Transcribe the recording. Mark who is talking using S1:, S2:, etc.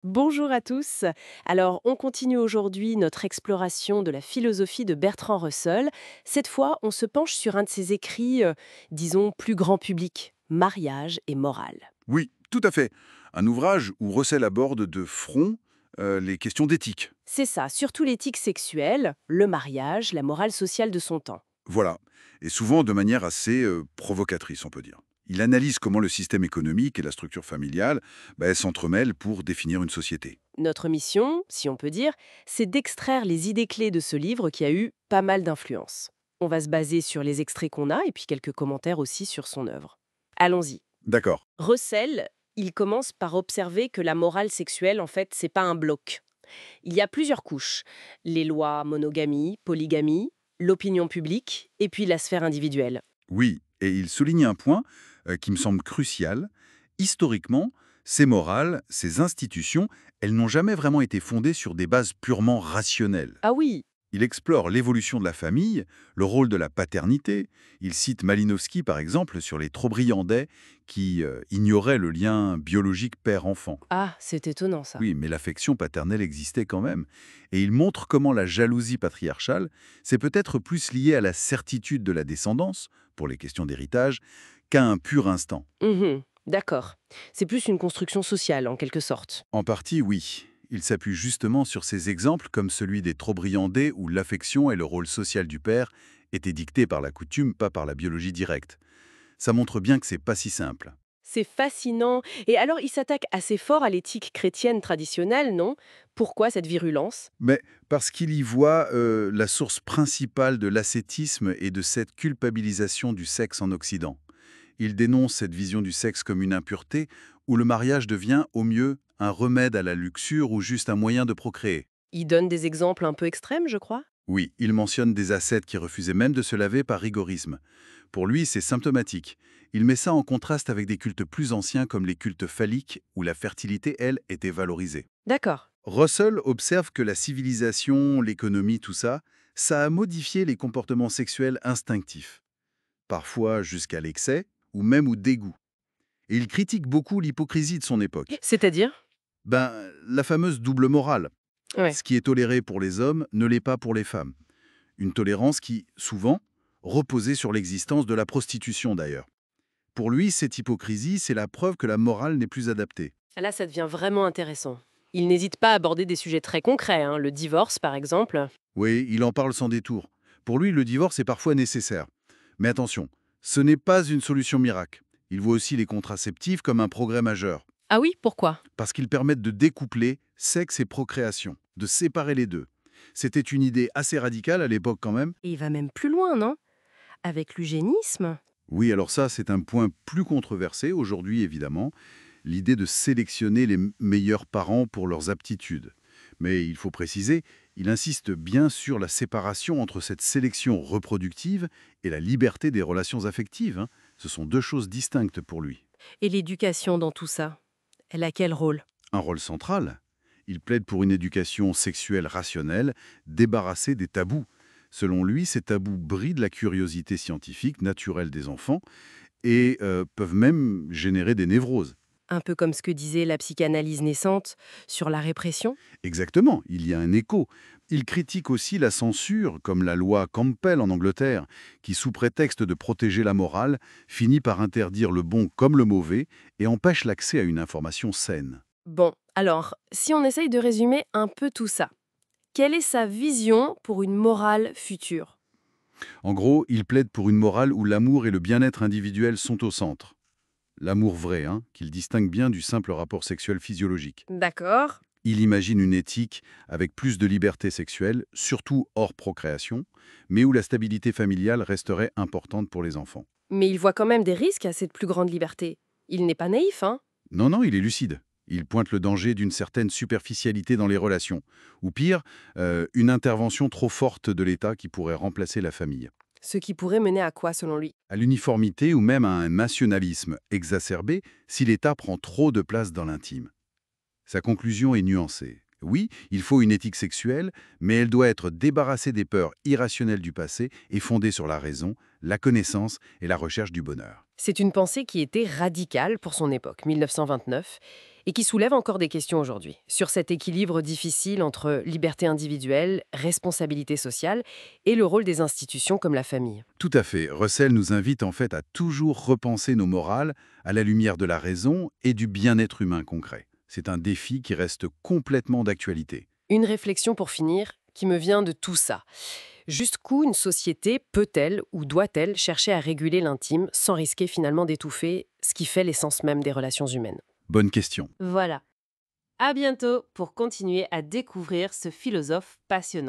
S1: Bonjour à tous. Alors, on continue aujourd'hui notre exploration de la philosophie de Bertrand Russell. Cette fois, on se penche sur un de ses écrits, disons, plus grand public, Mariage et morale.
S2: Oui, tout à fait. Un ouvrage où Russell aborde de front les questions d'éthique.
S1: C'est ça, surtout l'éthique sexuelle, le mariage, la morale sociale de son temps.
S2: Voilà. Et souvent de manière assez provocatrice, on peut dire. Il analyse comment le système économique et la structure familiale s'entremêlent pour définir une société.
S1: Notre mission, si on peut dire, c'est d'extraire les idées clés de ce livre qui a eu pas mal d'influence. On va se baser sur les extraits qu'on a et puis quelques commentaires aussi sur son œuvre. Allons-y.
S2: D'accord.
S1: Russell, il commence par observer que la morale sexuelle, en fait, c'est pas un bloc. Il y a plusieurs couches. Les lois monogamie, polygamie, l'opinion publique et puis la sphère individuelle.
S2: Oui, et il souligne un point qui me semble crucial. Historiquement, ces morales, ces institutions, elles n'ont jamais vraiment été fondées sur des bases purement rationnelles.
S1: Ah oui,
S2: Il explore l'évolution de la famille, le rôle de la paternité. Il cite Malinowski, par exemple, sur les Trop-Briandais, qui ignoraient le lien biologique père-enfant.
S1: ah, c'est étonnant ça.
S2: Oui, mais l'affection paternelle existait quand même. Et il montre comment la jalousie patriarcale, c'est peut-être plus lié à la certitude de la descendance, pour les questions d'héritage, qu'à un pur instinct.
S1: D'accord. C'est plus une construction sociale, en quelque sorte.
S2: En partie, oui. Il s'appuie justement sur ces exemples comme celui des Trop-Briandais où l'affection et le rôle social du père étaient dictés par la coutume, pas par la biologie directe. Ça montre bien que c'est pas si simple.
S1: C'est fascinant. Et alors, il s'attaque assez fort à l'éthique chrétienne traditionnelle, non? Pourquoi cette virulence?
S2: Mais parce qu'il y voit la source principale de l'ascétisme et de cette culpabilisation du sexe en Occident. Il dénonce cette vision du sexe comme une impureté, où le mariage devient, au mieux, un remède à la luxure ou juste un moyen de procréer.
S1: Il donne des exemples un peu extrêmes, je crois.
S2: Oui, il mentionne des ascètes qui refusaient même de se laver par rigorisme. Pour lui, c'est symptomatique. Il met ça en contraste avec des cultes plus anciens comme les cultes phalliques, où la fertilité, elle, était valorisée.
S1: D'accord.
S2: Russell observe que la civilisation, l'économie, tout ça, ça a modifié les comportements sexuels instinctifs, parfois jusqu'à l'excès ou même au dégoût. Et il critique beaucoup l'hypocrisie de son époque.
S1: C'est-à-dire?
S2: La fameuse double morale.
S1: Ouais.
S2: Ce qui est toléré pour les hommes ne l'est pas pour les femmes. Une tolérance qui, souvent, reposait sur l'existence de la prostitution d'ailleurs. Pour lui, cette hypocrisie, c'est la preuve que la morale n'est plus adaptée.
S1: Là, ça devient vraiment intéressant. Il n'hésite pas à aborder des sujets très concrets, hein, le divorce par exemple.
S2: Oui, il en parle sans détour. Pour lui, le divorce est parfois nécessaire. Mais attention, ce n'est pas une solution miracle. Il voit aussi les contraceptifs comme un progrès majeur,
S1: Ah oui, pourquoi?
S2: parce qu'ils permettent de découpler sexe et procréation, de séparer les deux. C'était une idée assez radicale à l'époque quand même.
S1: Et il va même plus loin, non? Avec l'eugénisme?
S2: Oui, alors ça, c'est un point plus controversé aujourd'hui, évidemment, l'idée de sélectionner les meilleurs parents pour leurs aptitudes. Mais il faut préciser, il insiste bien sur la séparation entre cette sélection reproductive et la liberté des relations affectives, hein. Ce sont deux choses distinctes pour lui.
S1: Et l'éducation dans tout ça? Elle a quel rôle?
S2: Un rôle central. Il plaide pour une éducation sexuelle rationnelle, débarrassée des tabous. Selon lui, ces tabous brident la curiosité scientifique naturelle des enfants et peuvent même générer des névroses.
S1: Un peu comme ce que disait la psychanalyse naissante sur la répression?
S2: Exactement, il y a un écho. Il critique aussi la censure, comme la loi Campbell en Angleterre, qui, sous prétexte de protéger la morale, finit par interdire le bon comme le mauvais et empêche l'accès à une information saine.
S1: Bon, alors, si on essaye de résumer un peu tout ça, quelle est sa vision pour une morale future?
S2: En gros, il plaide pour une morale où l'amour et le bien-être individuel sont au centre. L'amour vrai, hein, qu'il distingue bien du simple rapport sexuel physiologique.
S1: D'accord.
S2: Il imagine une éthique avec plus de liberté sexuelle, surtout hors procréation, mais où la stabilité familiale resterait importante pour les enfants.
S1: Mais il voit quand même des risques à cette plus grande liberté. Il n'est pas naïf, hein?
S2: Non, non, il est lucide. Il pointe le danger d'une certaine superficialité dans les relations. Ou pire, une intervention trop forte de l'État qui pourrait remplacer la famille.
S1: Ce qui pourrait mener à quoi, selon lui?
S2: À l'uniformité ou même à un nationalisme exacerbé si l'État prend trop de place dans l'intime. Sa conclusion est nuancée. Oui, il faut une éthique sexuelle, mais elle doit être débarrassée des peurs irrationnelles du passé et fondée sur la raison, la connaissance et la recherche du bonheur.
S1: C'est une pensée qui était radicale pour son époque, 1929, et qui soulève encore des questions aujourd'hui sur cet équilibre difficile entre liberté individuelle, responsabilité sociale et le rôle des institutions comme la famille.
S2: Tout à fait. Russell nous invite en fait à toujours repenser nos morales à la lumière de la raison et du bien-être humain concret. C'est un défi qui reste complètement d'actualité.
S1: Une réflexion pour finir qui me vient de tout ça. Jusqu'où une société peut-elle ou doit-elle chercher à réguler l'intime sans risquer finalement d'étouffer ce qui fait l'essence même des relations humaines?
S2: Bonne question.
S1: Voilà. À bientôt pour continuer à découvrir ce philosophe passionnant.